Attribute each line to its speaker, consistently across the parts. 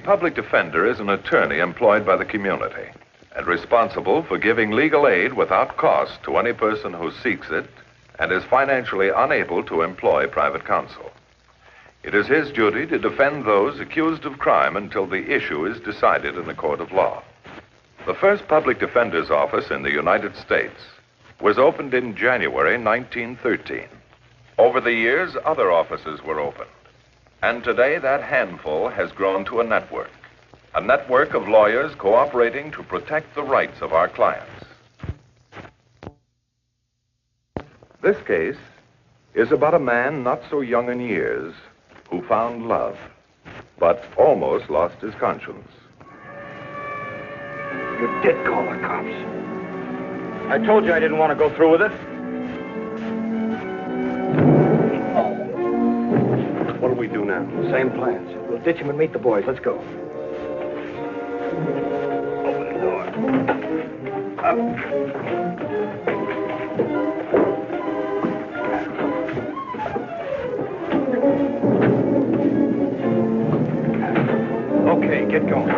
Speaker 1: public defender is an attorney employed by the community and responsible for giving legal aid without cost to any person who seeks it and is financially unable to employ private counsel. It is his duty to defend those accused of crime until the issue is decided in the court of law. The first public defender's office in the United States was opened in January 1913. Over the years, other offices were opened. And today, that handful has grown to a network of lawyers cooperating to protect the rights of our clients. This case is about a man not so young in years who found love, but almost lost his conscience.
Speaker 2: You did call the cops. I told you I didn't want to go through with it.
Speaker 3: What do we do now?
Speaker 2: Same plans. We'll ditch him and meet the boys. Let's go. Open the door. Up. Okay, get going.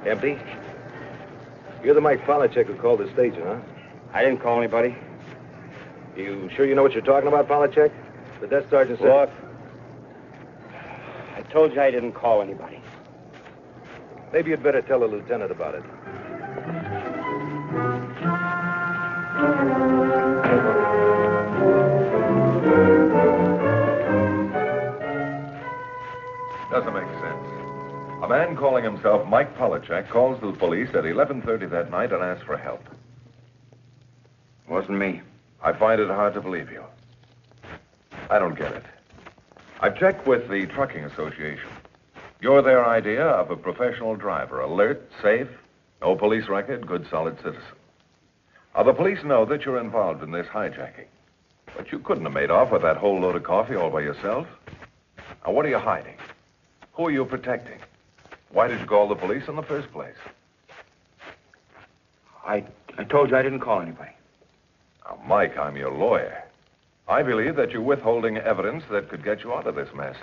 Speaker 3: Empty? You're the Mike Polachek who called the station, huh?
Speaker 2: I didn't call anybody.
Speaker 3: You sure you know what you're talking about, Polachek? The desk sergeant said...
Speaker 2: Look, I told you I didn't call anybody.
Speaker 3: Maybe you'd better tell the lieutenant about it.
Speaker 1: Doesn't make sense. A man calling himself Mike Polachek calls the police at 11:30 that night and asks for help.
Speaker 2: Wasn't me.
Speaker 1: I find it hard to believe you. I don't get it. I've checked with the Trucking Association. You're their idea of a professional driver, alert, safe, no police record, good, solid citizen. Now, the police know that you're involved in this hijacking. But you couldn't have made off with that whole load of coffee all by yourself. Now, what are you hiding? Who are you protecting? Why did you call the police in the first place?
Speaker 2: I told you I didn't call anybody.
Speaker 1: Now, Mike, I'm your lawyer. I believe that you're withholding evidence that could get you out of this mess.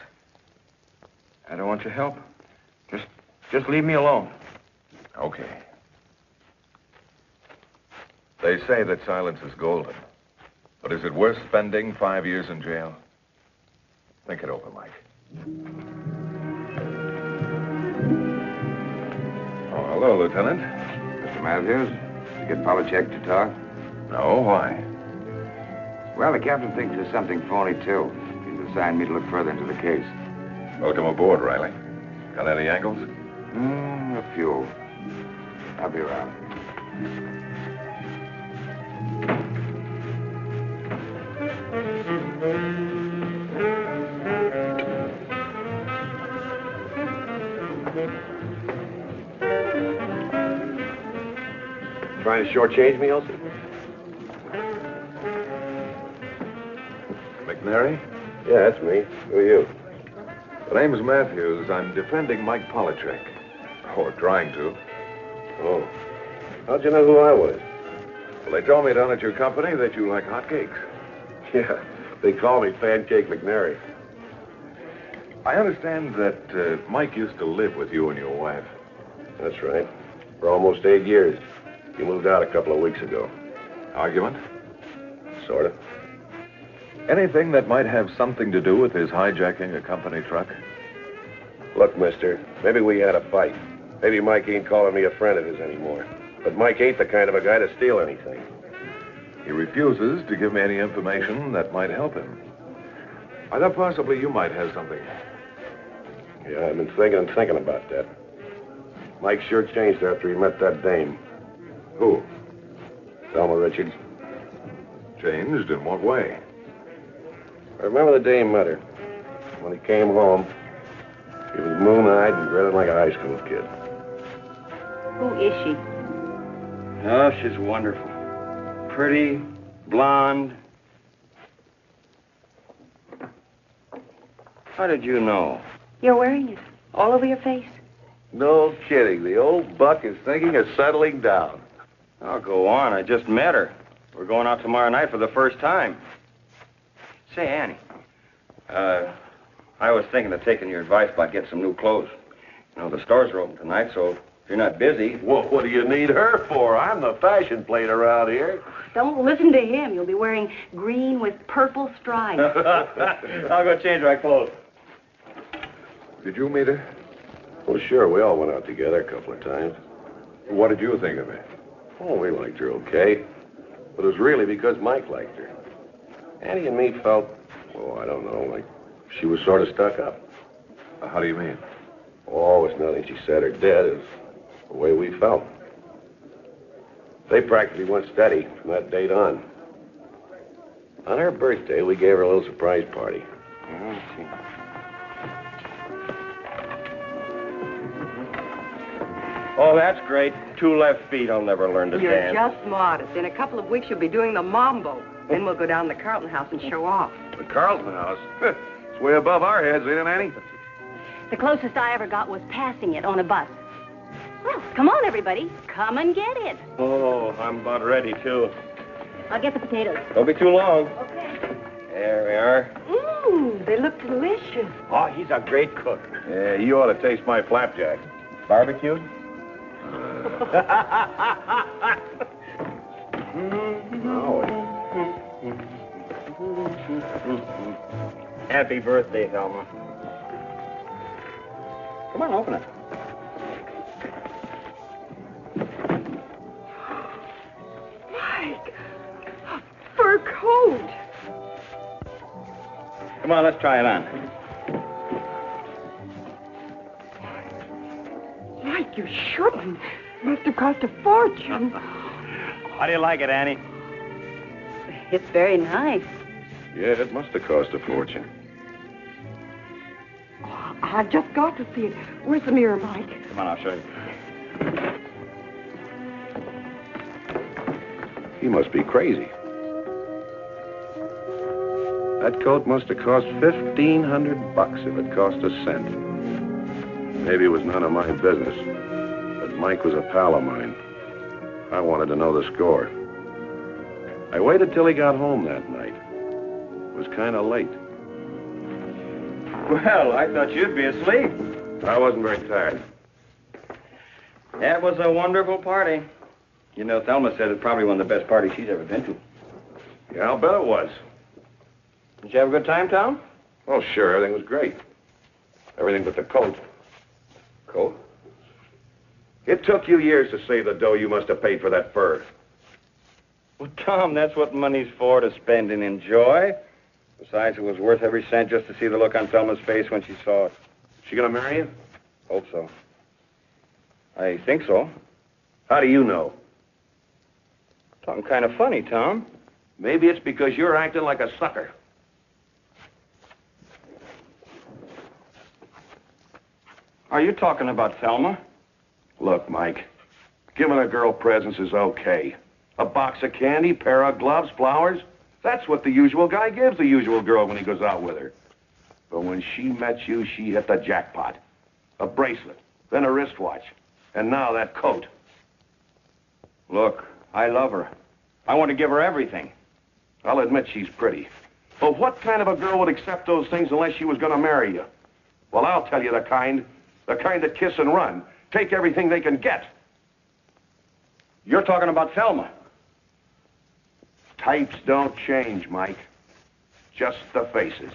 Speaker 2: I don't want your help. Just leave me alone.
Speaker 1: Okay. They say that silence is golden. But is it worth spending 5 years in jail? Think it over, Mike. Oh, hello, Lieutenant.
Speaker 4: Mr. Matthews, did you get Polachek to talk?
Speaker 1: No, why?
Speaker 4: Well, the captain thinks there's something phony, too. He's assigned me to look further into the case.
Speaker 1: Welcome aboard, Riley. Got any angles?
Speaker 4: A few. I'll be around.
Speaker 3: Trying to shortchange me, Elsie?
Speaker 1: McNary?
Speaker 3: Yeah, that's me. Who are you?
Speaker 1: The name's Matthews. I'm defending Mike Polachek. Or trying to.
Speaker 3: Oh. How'd you know who I was?
Speaker 1: Well, they told me down at your company that you like hotcakes.
Speaker 3: Yeah, they call me Pancake McNary.
Speaker 1: I understand that Mike used to live with you and your wife.
Speaker 3: That's right. For almost 8 years. He moved out a couple of weeks ago.
Speaker 1: Argument?
Speaker 3: Sort of.
Speaker 1: Anything that might have something to do with his hijacking a company truck?
Speaker 3: Look, mister, maybe we had a fight. Maybe Mike ain't calling me a friend of his anymore. But Mike ain't the kind of a guy to steal anything.
Speaker 1: He refuses to give me any information that might help him. I thought possibly you might have something.
Speaker 3: Yeah, I've been thinking about that. Mike sure changed after he met that dame.
Speaker 1: Who?
Speaker 3: Thelma Richards.
Speaker 1: Changed in what way?
Speaker 3: I remember the dame met her. When he came home, he was moon-eyed and grinning like a high school kid.
Speaker 5: Who is she?
Speaker 2: Oh, she's wonderful. Pretty, blonde. How did you know?
Speaker 5: You're wearing it all over your face.
Speaker 3: No kidding. The old buck is thinking of settling down.
Speaker 2: Oh, go on. I just met her. We're going out tomorrow night for the first time. Say, Annie, I was thinking of taking your advice about getting some new clothes. You know, the stores are open tonight, so if you're not busy...
Speaker 3: Well, what do you need her for? I'm the fashion plate around here.
Speaker 5: Don't listen to him. You'll be wearing green with purple stripes.
Speaker 2: I'll go change my clothes.
Speaker 1: Did you meet her?
Speaker 3: Well, sure, we all went out together a couple of times.
Speaker 1: What did you think of her?
Speaker 3: Oh, we liked her okay. But it was really because Mike liked her. Annie and me felt, I don't know, like she was sort of stuck up.
Speaker 1: How do you mean?
Speaker 3: Oh, it's nothing she said or did. It's the way we felt. They practically went steady from that date on. On her birthday, we gave her a little surprise party.
Speaker 2: Oh, that's great. 2 left feet. I'll never learn to
Speaker 5: You're
Speaker 2: dance.
Speaker 5: just modest. In a couple of weeks, you'll be doing the mambo. Then we'll go down to the Carlton House and show off.
Speaker 3: The Carlton House? It's way above our heads, ain't it, Annie?
Speaker 5: The closest I ever got was passing it on a bus. Well, come on, everybody. Come and get it.
Speaker 2: Oh, I'm about ready, too.
Speaker 5: I'll get the potatoes.
Speaker 2: Don't be too long.
Speaker 5: Okay.
Speaker 2: There we are.
Speaker 5: They look delicious.
Speaker 3: Oh, he's a great cook. Yeah, you ought to taste my flapjack.
Speaker 2: Barbecued? Happy birthday, Thelma. Come on, open it.
Speaker 5: Mike, a fur coat.
Speaker 2: Come on, let's try it on.
Speaker 5: Mike, you shouldn't. Must have cost a fortune.
Speaker 2: How do you like it, Annie?
Speaker 5: It's very nice.
Speaker 3: Yeah, it must have cost a fortune.
Speaker 5: I've just got to see it. Where's the mirror, Mike?
Speaker 2: Come on, I'll show you.
Speaker 3: He must be crazy. That coat must have cost $1,500 if it cost a cent. Maybe it was none of my business, but Mike was a pal of mine. I wanted to know the score. I waited till he got home that night. It was kind of late.
Speaker 2: Well, I thought you'd be asleep.
Speaker 3: I wasn't very tired.
Speaker 2: That was a wonderful party. You know, Thelma said it's probably one of the best parties she's ever been to.
Speaker 3: Yeah, I'll bet it was.
Speaker 2: Did you have a good time, Tom?
Speaker 3: Oh, sure, everything was great. Everything but the coat.
Speaker 2: Coat?
Speaker 3: It took you years to save the dough you must have paid for that fur.
Speaker 2: Well, Tom, that's what money's for, to spend and enjoy. Besides, it was worth every cent just to see the look on Thelma's face when she saw it.
Speaker 3: She gonna marry you?
Speaker 2: Hope so. I think so.
Speaker 3: How do you know?
Speaker 2: Talking kind of funny, Tom.
Speaker 3: Maybe it's because you're acting like a sucker.
Speaker 2: Are you talking about Thelma?
Speaker 3: Look, Mike, giving a girl presents is okay. A box of candy, pair of gloves, flowers. That's what the usual guy gives the usual girl when he goes out with her. But when she met you, she hit the jackpot. A bracelet, then a wristwatch, and now that coat.
Speaker 2: Look, I love her. I want to give her everything.
Speaker 3: I'll admit she's pretty. But what kind of a girl would accept those things unless she was going to marry you? Well, I'll tell you the kind. The kind that kiss and run. Take everything they can get.
Speaker 2: You're talking about Thelma.
Speaker 3: Types don't change, Mike. Just the faces.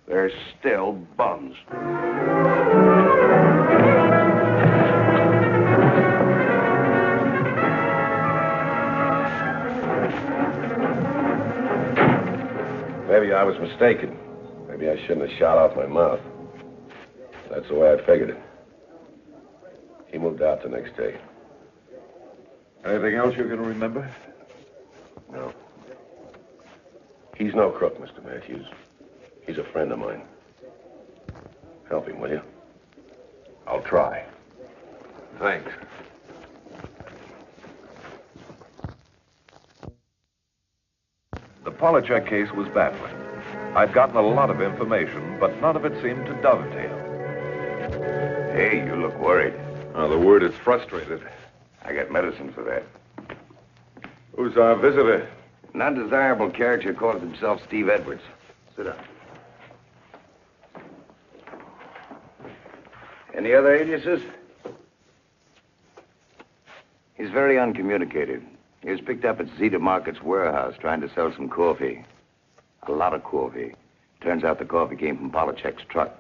Speaker 3: They're still bums. Maybe I was mistaken. Maybe I shouldn't have shot off my mouth. That's the way I figured it. He moved out the next day.
Speaker 1: Anything else you can remember?
Speaker 3: No. He's no crook, Mr. Matthews. He's a friend of mine. Help him, will you?
Speaker 1: I'll try. Thanks. The Polachek case was baffling. I'd gotten a lot of information, but none of it seemed to dovetail.
Speaker 4: Hey, you look worried.
Speaker 1: Oh, the word is frustrated.
Speaker 4: I got medicine for that.
Speaker 1: Who's our visitor?
Speaker 4: An undesirable character calls himself Steve Edwards. Sit down. Any other aliases? He's very uncommunicated. He was picked up at Zeta Market's warehouse trying to sell some coffee. A lot of coffee. Turns out the coffee came from Polachek's truck.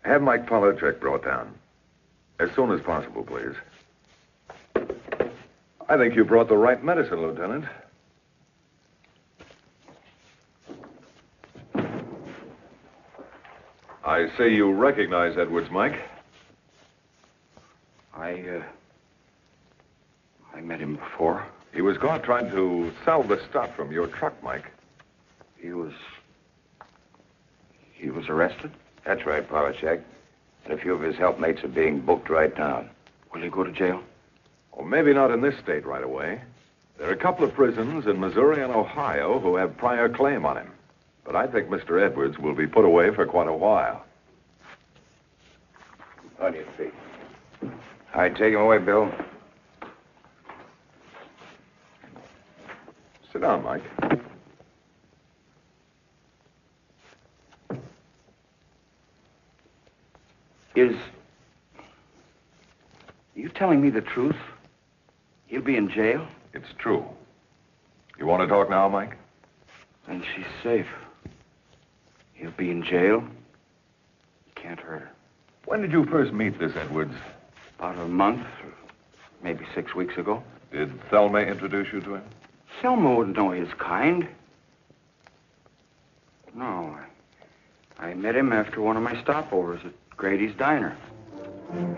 Speaker 1: Have Mike Polachek brought down. As soon as possible, please. I think you brought the right medicine, Lieutenant. I see you recognize Edwards, Mike.
Speaker 2: I met him before.
Speaker 1: He was caught trying to sell the stuff from your truck, Mike.
Speaker 2: He was arrested?
Speaker 4: That's right, Polachek. And a few of his helpmates are being booked right now.
Speaker 2: Will he go to jail?
Speaker 1: Well, maybe not in this state right away. There are a couple of prisons in Missouri and Ohio who have prior claim on him. But I think Mr. Edwards will be put away for quite a while.
Speaker 4: On your feet. All right, take him away, Bill.
Speaker 1: Sit down, Mike.
Speaker 2: Are you telling me the truth? He'll be in jail?
Speaker 1: It's true. You want to talk now, Mike?
Speaker 2: And she's safe. He'll be in jail. You can't hurt her.
Speaker 1: When did you first meet this Edwards?
Speaker 2: About a month, or maybe 6 weeks ago.
Speaker 1: Did Thelma introduce you to him?
Speaker 2: Selma wouldn't know his kind. No, I met him after one of my stopovers at Grady's Diner.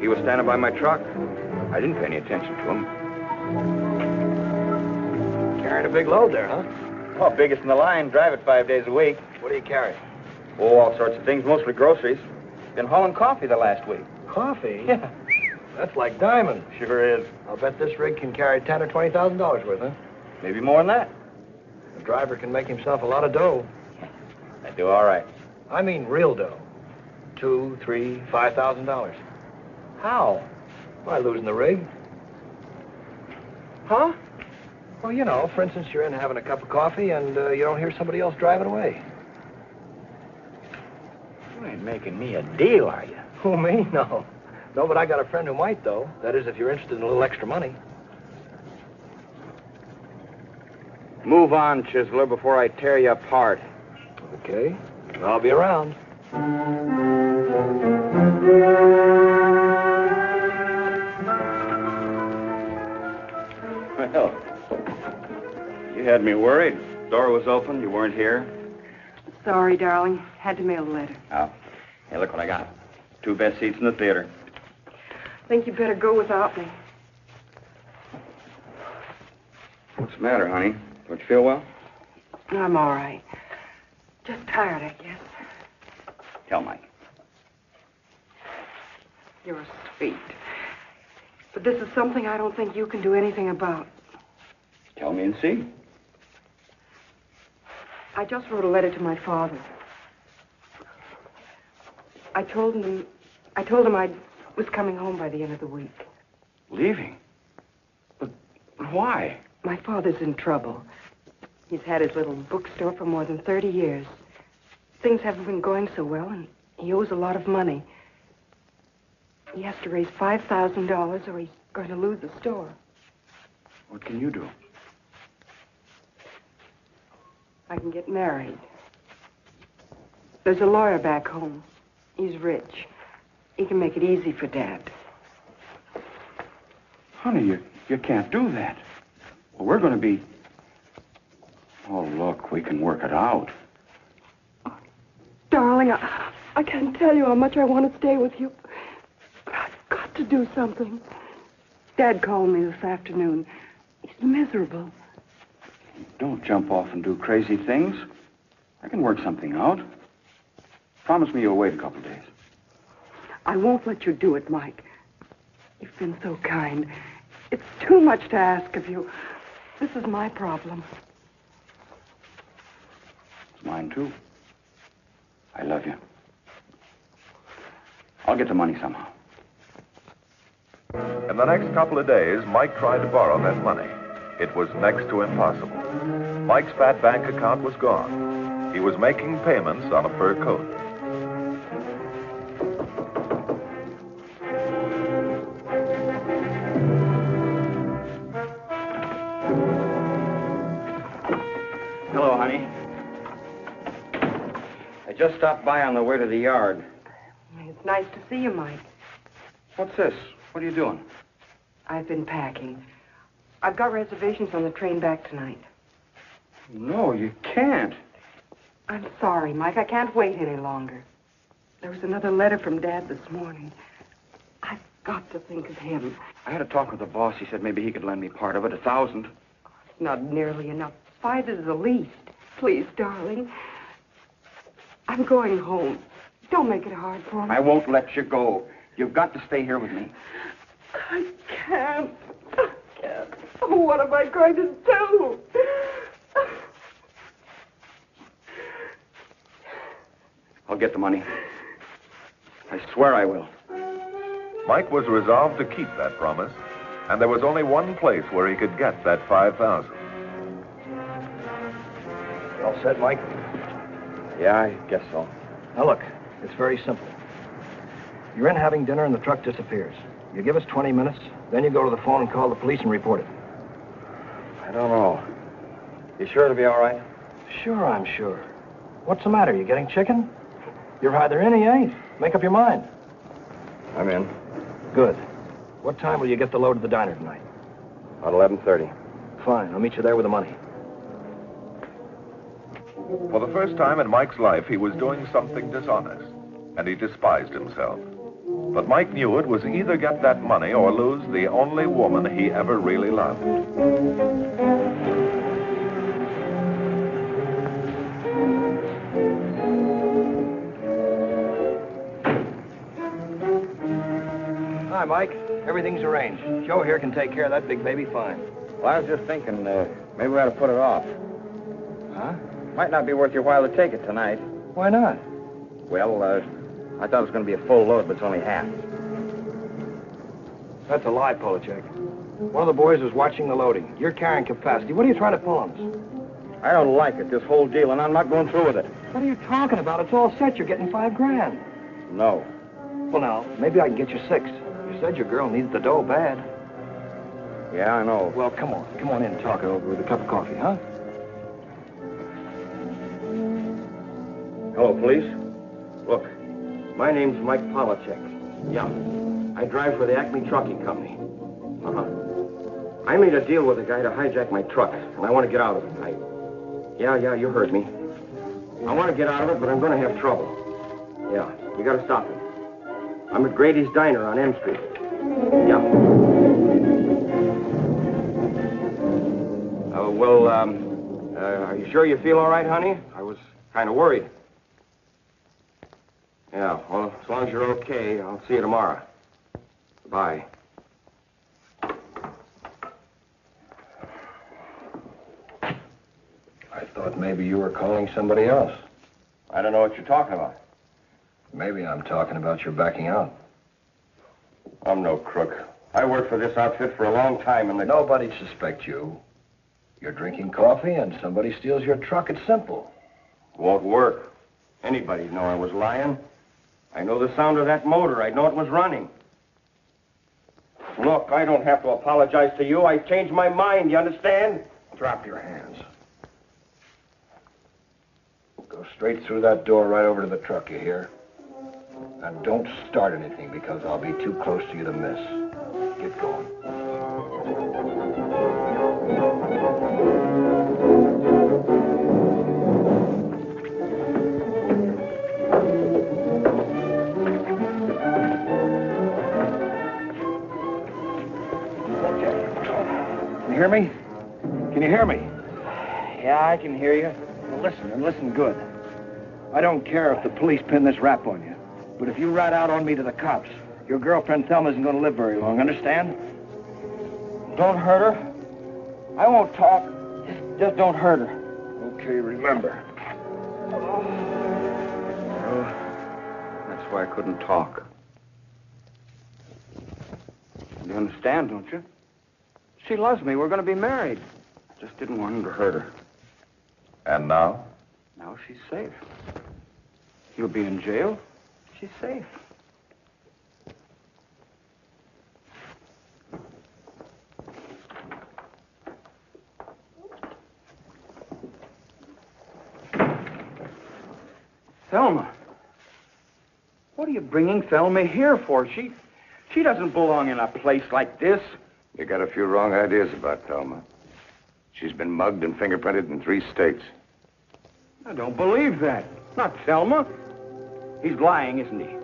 Speaker 2: He was standing by my truck. I didn't pay any attention to him.
Speaker 6: Carrying a big load there, huh?
Speaker 2: Oh, biggest in the line. Drive it 5 days a week.
Speaker 6: What do you carry?
Speaker 2: Oh, all sorts of things, mostly groceries. Been hauling coffee the last week.
Speaker 6: Coffee?
Speaker 2: Yeah.
Speaker 6: That's like diamond.
Speaker 2: Sure is.
Speaker 6: I'll bet this rig can carry $10,000 or $20,000 worth, huh?
Speaker 2: Maybe more than that.
Speaker 6: The driver can make himself a lot of dough.
Speaker 2: I do all right.
Speaker 6: I mean real dough. $2,000, $3,000, $5,000.
Speaker 2: How?
Speaker 6: By losing the rig.
Speaker 2: Huh?
Speaker 6: Well, you know, for instance, you're in having a cup of coffee and you don't hear somebody else driving away.
Speaker 2: You ain't making me a deal, are you?
Speaker 6: Who, me? No. No, but I got a friend who might, though. That is, if you're interested in a little extra money.
Speaker 2: Move on, Chiseler, before I tear you apart.
Speaker 6: Okay. I'll be around.
Speaker 2: Well, you had me worried. Door was open. You weren't here.
Speaker 5: Sorry, darling. Had to mail the letter.
Speaker 2: Oh. Hey, look what I got. 2 best seats in the theater.
Speaker 5: Think you better go without me.
Speaker 2: What's the matter, honey? Don't you feel well?
Speaker 5: I'm all right. Just tired, I guess.
Speaker 2: Tell Mike.
Speaker 5: You're sweet. But this is something I don't think you can do anything about.
Speaker 2: Tell me and see.
Speaker 5: I just wrote a letter to my father. I told him I was coming home by the end of the week.
Speaker 2: Leaving? But why?
Speaker 5: My father's in trouble.
Speaker 7: He's had his little bookstore for more than 30 years. Things haven't been going so well, and he owes a lot of money. He has to raise $5,000 or he's going to lose the store.
Speaker 8: What can you do?
Speaker 7: I can get married. There's a lawyer back home. He's rich. He can make it easy for Dad.
Speaker 8: Honey, you can't do that. Well, we're going to be... Oh, look, we can work it out.
Speaker 7: Darling, I can't tell you how much I want to stay with you. But I've got to do something. Dad called me this afternoon. He's miserable.
Speaker 8: Don't jump off and do crazy things. I can work something out. Promise me you'll wait a couple days.
Speaker 7: I won't let you do it, Mike. You've been so kind. It's too much to ask of you. This is my problem.
Speaker 8: It's mine, too. I love you. I'll get the money somehow.
Speaker 1: In the next couple of days, Mike tried to borrow that money. It was next to impossible. Mike's fat bank account was gone. He was making payments on a fur coat.
Speaker 2: Hello, honey. I just stopped by on the way to the yard.
Speaker 7: It's nice to see you, Mike.
Speaker 8: What's this? What are you doing?
Speaker 7: I've been packing. I've got reservations on the train back tonight.
Speaker 8: No, you can't.
Speaker 7: I'm sorry, Mike. I can't wait any longer. There was another letter from Dad this morning. I've got to think of him.
Speaker 8: I had a talk with the boss. He said maybe he could lend me part of it, $1,000.
Speaker 7: It's not nearly enough. 5 is the least. Please, darling. I'm going home. Don't make it hard for me.
Speaker 8: I won't let you go. You've got to stay here with me.
Speaker 7: I can't. I can't. Oh, what am I going to do?
Speaker 8: I'll get the money. I swear I will.
Speaker 1: Mike was resolved to keep that promise, and there was only one place where he could get that $5,000.
Speaker 6: All set, Mike?
Speaker 2: Yeah, I guess so.
Speaker 6: Now, look, it's very simple. You're in having dinner and the truck disappears. You give us 20 minutes, then you go to the phone and call the police and report it.
Speaker 2: I don't know. You sure it'll be all right?
Speaker 6: Sure, I'm sure. What's the matter? You getting chicken? You're either in or you ain't. Make up your mind.
Speaker 2: I'm in.
Speaker 6: Good. What time will you get the load to the diner tonight?
Speaker 2: About 11:30.
Speaker 6: Fine, I'll meet you there with the money.
Speaker 1: For the first time in Mike's life, he was doing something dishonest, and he despised himself. But Mike knew it was either get that money or lose the only woman he ever really loved.
Speaker 6: Hi, Mike. Everything's arranged. Joe here can take care of that big baby fine.
Speaker 2: Well, I was just thinking, maybe we ought to put it off.
Speaker 6: Huh?
Speaker 2: Might not be worth your while to take it tonight.
Speaker 6: Why not?
Speaker 2: Well, I thought it was going to be a full load, but it's only half.
Speaker 6: That's a lie, Polachek. One of the boys was watching the loading. You're carrying capacity. What are you trying to pull on us?
Speaker 2: I don't like it, this whole deal, and I'm not going through with it.
Speaker 6: What are you talking about? It's all set. You're getting $5,000.
Speaker 2: No.
Speaker 6: Well, now, maybe I can get you 6. You said your girl needs the dough bad.
Speaker 2: Yeah, I know.
Speaker 6: Well, come on. Come on in and talk it over with a cup of coffee, huh?
Speaker 2: Hello, police. Look, my name's Mike Polachek. Yeah. I drive for the Acme Trucking Company. I made a deal with a guy to hijack my truck, and I want to get out of it. Yeah, you heard me. I want to get out of it, but I'm going to have trouble. Yeah, we got to stop him. I'm at Grady's Diner on M Street. Yeah. Are you sure you feel all right, honey? I was kind of worried. Yeah, well, as long as you're okay, I'll see you tomorrow. Bye.
Speaker 6: I thought maybe you were calling somebody else.
Speaker 2: I don't know what you're talking about.
Speaker 6: Maybe I'm talking about your backing out.
Speaker 2: I'm no crook. I worked for this outfit for a long time, and
Speaker 6: Nobody'd suspect you. You're drinking coffee and somebody steals your truck. It's simple.
Speaker 2: Won't work. Anybody'd know I was lying. I know the sound of that motor. I'd know it was running. Look, I don't have to apologize to you. I changed my mind, you understand?
Speaker 6: Drop your hands. Go straight through that door right over to the truck, you hear? And don't start anything because I'll be too close to you to miss. Get going.
Speaker 2: Can you hear me? Can you hear me?
Speaker 6: Yeah, I can hear you. Well, listen, and listen good. I don't care if the police pin this rap on you, but if you rat out on me to the cops, your girlfriend Thelma isn't going to live very long, understand?
Speaker 2: Don't hurt her. I won't talk. Just don't hurt her.
Speaker 6: Okay, remember.
Speaker 8: That's why I couldn't talk. You understand, don't you? She loves me. We're going to be married. Just didn't want him to hurt her.
Speaker 1: And now?
Speaker 8: Now she's safe. You'll be in jail. She's safe. Thelma. What are you bringing Thelma here for? She doesn't belong in a place like this.
Speaker 4: You got a few wrong ideas about Thelma. She's been mugged and fingerprinted in 3 states.
Speaker 8: I don't believe that. Not Thelma. He's lying, isn't he?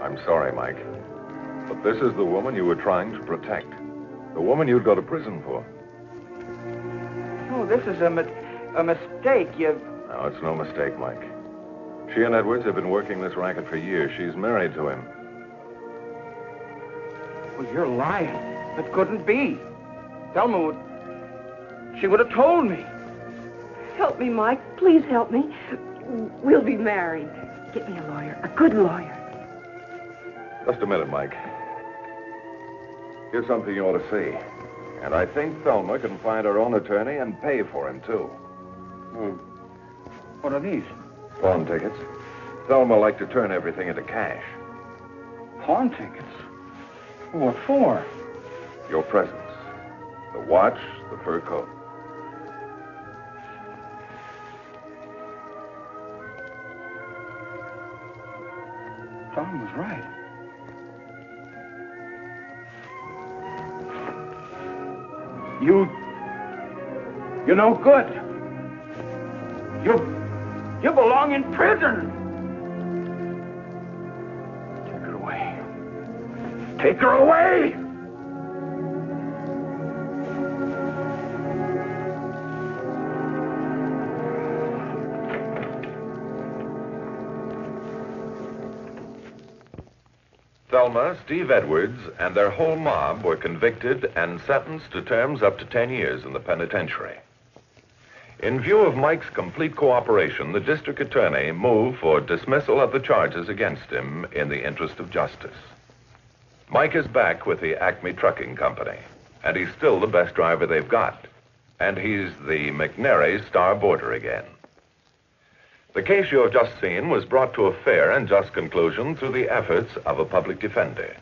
Speaker 1: I'm sorry, Mike. But this is the woman you were trying to protect. The woman you'd go to prison for.
Speaker 8: No, this is a mistake.
Speaker 1: No, it's no mistake, Mike. She and Edwards have been working this racket for years. She's married to him.
Speaker 8: Well, you're lying. That couldn't be. Thelma would... She would have told me.
Speaker 7: Help me, Mike. Please help me. We'll be married. Get me a lawyer, a good lawyer.
Speaker 1: Just a minute, Mike. Here's something you ought to see. And I think Thelma can find her own attorney and pay for him, too.
Speaker 8: What are these?
Speaker 1: Pawn tickets. Thelma liked to turn everything into cash.
Speaker 8: Pawn tickets? What for?
Speaker 1: Your presents. The watch, the fur coat.
Speaker 8: Tom was right. You're no good. You belong in prison. Take her away. Take her away!
Speaker 1: Thelma, Steve Edwards, and their whole mob were convicted and sentenced to terms up to 10 years in the penitentiary. In view of Mike's complete cooperation, the district attorney moved for dismissal of the charges against him in the interest of justice. Mike is back with the Acme Trucking Company, and he's still the best driver they've got. And he's the McNary star boarder again. The case you have just seen was brought to a fair and just conclusion through the efforts of a public defender.